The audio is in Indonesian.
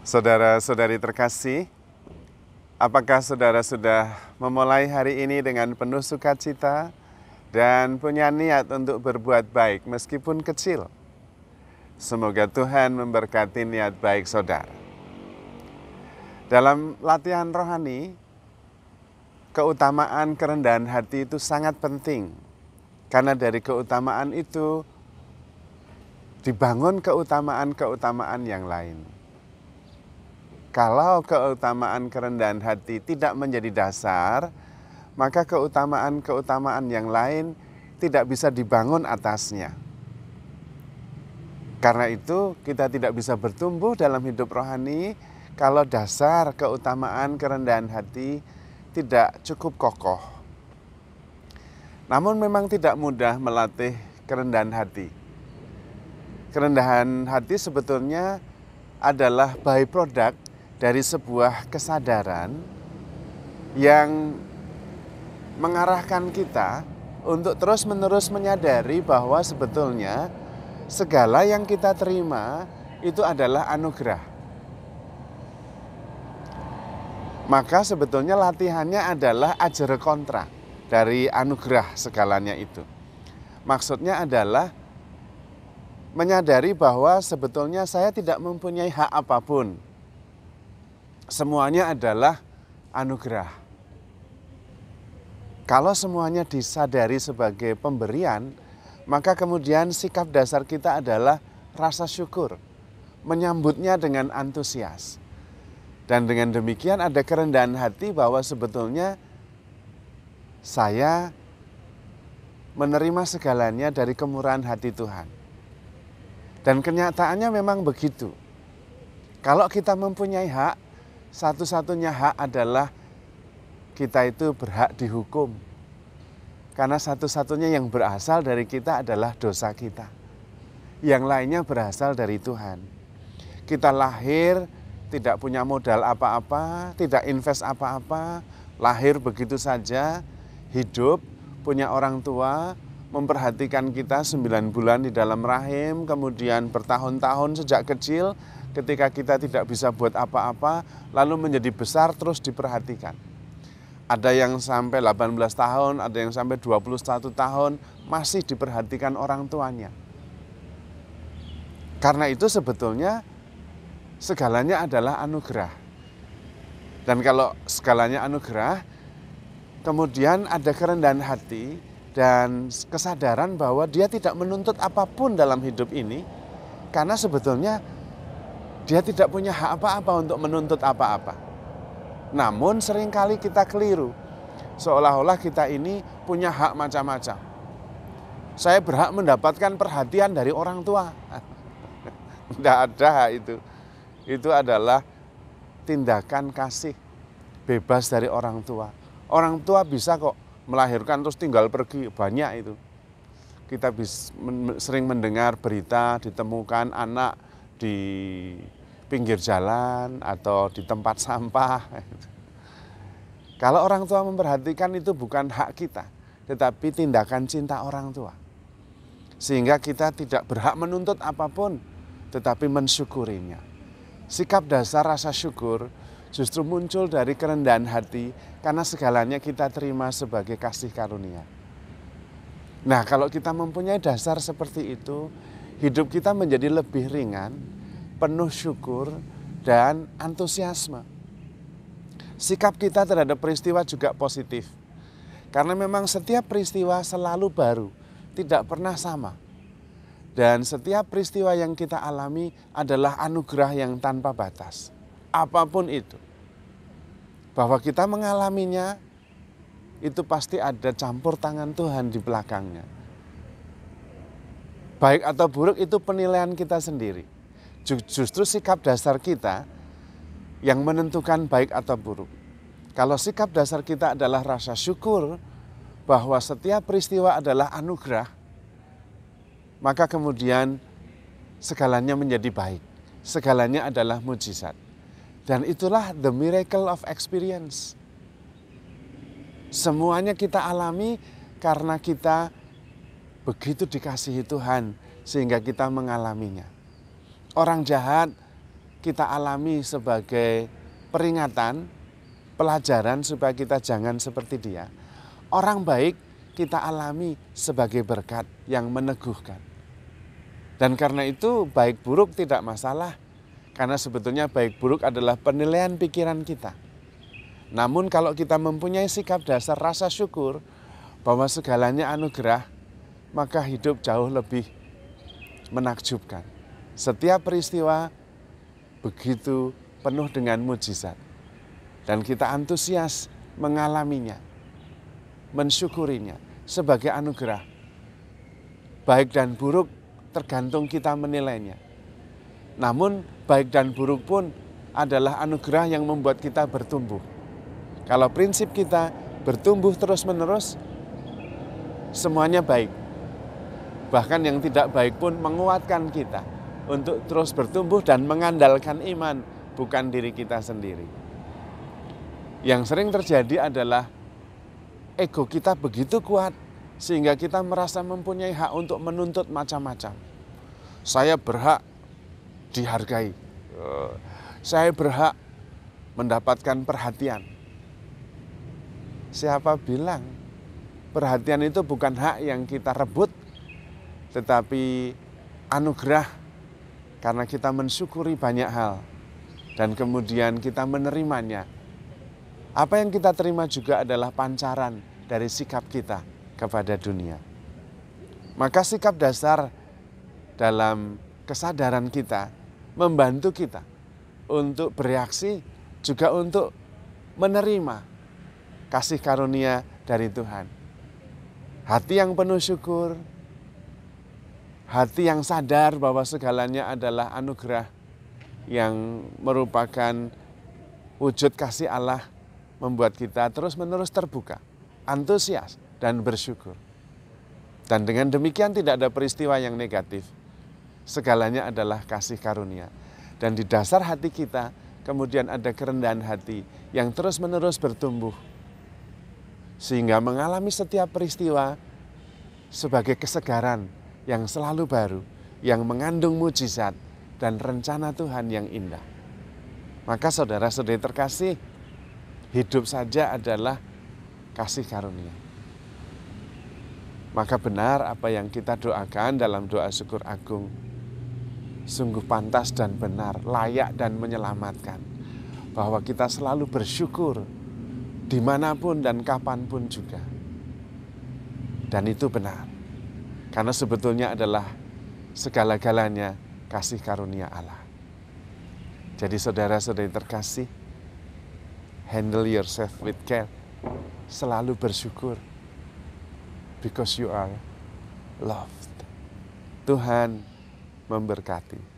Saudara-saudari terkasih, apakah saudara sudah memulai hari ini dengan penuh sukacita dan punya niat untuk berbuat baik meskipun kecil? Semoga Tuhan memberkati niat baik saudara. Dalam latihan rohani, keutamaan kerendahan hati itu sangat penting. Karena dari keutamaan itu dibangun keutamaan-keutamaan yang lain. Kalau keutamaan kerendahan hati tidak menjadi dasar, maka keutamaan-keutamaan yang lain tidak bisa dibangun atasnya. Karena itu kita tidak bisa bertumbuh dalam hidup rohani kalau dasar keutamaan kerendahan hati tidak cukup kokoh. Namun memang tidak mudah melatih kerendahan hati. Kerendahan hati sebetulnya adalah byproduct dari sebuah kesadaran yang mengarahkan kita untuk terus-menerus menyadari bahwa sebetulnya segala yang kita terima itu adalah anugerah. Maka sebetulnya latihannya adalah ajara kontra dari anugerah segalanya itu. Maksudnya adalah menyadari bahwa sebetulnya saya tidak mempunyai hak apapun. Semuanya adalah anugerah. Kalau semuanya disadari sebagai pemberian, maka kemudian sikap dasar kita adalah rasa syukur, menyambutnya dengan antusias. Dan dengan demikian ada kerendahan hati bahwa sebetulnya saya menerima segalanya dari kemurahan hati Tuhan. Dan kenyataannya memang begitu. Kalau kita mempunyai hak, satu-satunya hak adalah kita itu berhak dihukum. Karena satu-satunya yang berasal dari kita adalah dosa kita. Yang lainnya berasal dari Tuhan. Kita lahir tidak punya modal apa-apa, tidak invest apa-apa, lahir begitu saja, hidup, punya orang tua, memperhatikan kita 9 bulan di dalam rahim, kemudian bertahun-tahun sejak kecil, ketika kita tidak bisa buat apa-apa, lalu menjadi besar terus diperhatikan. Ada yang sampai 18 tahun, ada yang sampai 21 tahun, masih diperhatikan orang tuanya. Karena itu sebetulnya segalanya adalah anugerah. Dan kalau segalanya anugerah, kemudian ada kerendahan hati dan kesadaran bahwa dia tidak menuntut apapun dalam hidup ini, karena sebetulnya dia tidak punya hak apa-apa untuk menuntut apa-apa. Namun seringkali kita keliru. Seolah-olah kita ini punya hak macam-macam. Saya berhak mendapatkan perhatian dari orang tua. Tidak ada hak itu. Itu adalah tindakan kasih bebas dari orang tua. Orang tua bisa kok melahirkan terus tinggal pergi, banyak itu. Kita sering mendengar berita ditemukan anak di pinggir jalan atau di tempat sampah. Kalau orang tua memperhatikan itu bukan hak kita, tetapi tindakan cinta orang tua. Sehingga kita tidak berhak menuntut apapun, tetapi mensyukurinya. Sikap dasar rasa syukur justru muncul dari kerendahan hati karena segalanya kita terima sebagai kasih karunia. Nah, kalau kita mempunyai dasar seperti itu, hidup kita menjadi lebih ringan, penuh syukur, dan antusiasme. Sikap kita terhadap peristiwa juga positif. Karena memang setiap peristiwa selalu baru, tidak pernah sama. Dan setiap peristiwa yang kita alami adalah anugerah yang tanpa batas. Apapun itu. Bahwa kita mengalaminya, itu pasti ada campur tangan Tuhan di belakangnya. Baik atau buruk itu penilaian kita sendiri. Justru sikap dasar kita yang menentukan baik atau buruk. Kalau sikap dasar kita adalah rasa syukur bahwa setiap peristiwa adalah anugerah, maka kemudian segalanya menjadi baik. Segalanya adalah mujizat. Dan itulah the miracle of experience. Semuanya kita alami karena kita begitu dikasihi Tuhan sehingga kita mengalaminya. Orang jahat kita alami sebagai peringatan, pelajaran supaya kita jangan seperti dia. Orang baik kita alami sebagai berkat yang meneguhkan. Dan karena itu baik buruk tidak masalah. Karena sebetulnya baik buruk adalah penilaian pikiran kita. Namun kalau kita mempunyai sikap dasar rasa syukur bahwa segalanya anugerah, maka hidup jauh lebih menakjubkan. Setiap peristiwa begitu penuh dengan mujizat. Dan kita antusias mengalaminya, mensyukurinya sebagai anugerah. Baik dan buruk tergantung kita menilainya. Namun baik dan buruk pun adalah anugerah yang membuat kita bertumbuh. Kalau prinsip kita bertumbuh terus-menerus, semuanya baik. Bahkan yang tidak baik pun menguatkan kita untuk terus bertumbuh dan mengandalkan iman, bukan diri kita sendiri. Yang sering terjadi adalah ego kita begitu kuat sehingga kita merasa mempunyai hak untuk menuntut macam-macam. Saya berhak dihargai, saya berhak mendapatkan perhatian. Siapa bilang perhatian itu bukan hak yang kita rebut, tetapi anugerah karena kita mensyukuri banyak hal dan kemudian kita menerimanya. Apa yang kita terima juga adalah pancaran dari sikap kita kepada dunia. Maka sikap dasar dalam kesadaran kita membantu kita untuk bereaksi, juga untuk menerima kasih karunia dari Tuhan. Hati yang penuh syukur, hati yang sadar bahwa segalanya adalah anugerah yang merupakan wujud kasih Allah, membuat kita terus-menerus terbuka, antusias, dan bersyukur. Dan dengan demikian tidak ada peristiwa yang negatif. Segalanya adalah kasih karunia. Dan di dasar hati kita kemudian ada kerendahan hati yang terus-menerus bertumbuh. Sehingga mengalami setiap peristiwa sebagai kesegaran yang selalu baru, yang mengandung mujizat dan rencana Tuhan yang indah. Maka saudara-saudari terkasih, hidup saja adalah kasih karunia. Maka benar apa yang kita doakan dalam doa syukur agung, sungguh pantas dan benar, layak dan menyelamatkan. Bahwa kita selalu bersyukur dimanapun dan kapanpun juga. Dan itu benar. Karena sebetulnya adalah segala-galanya kasih karunia Allah. Jadi saudara-saudari terkasih, handle yourself with care. Selalu bersyukur. Because you are loved. Tuhan memberkati.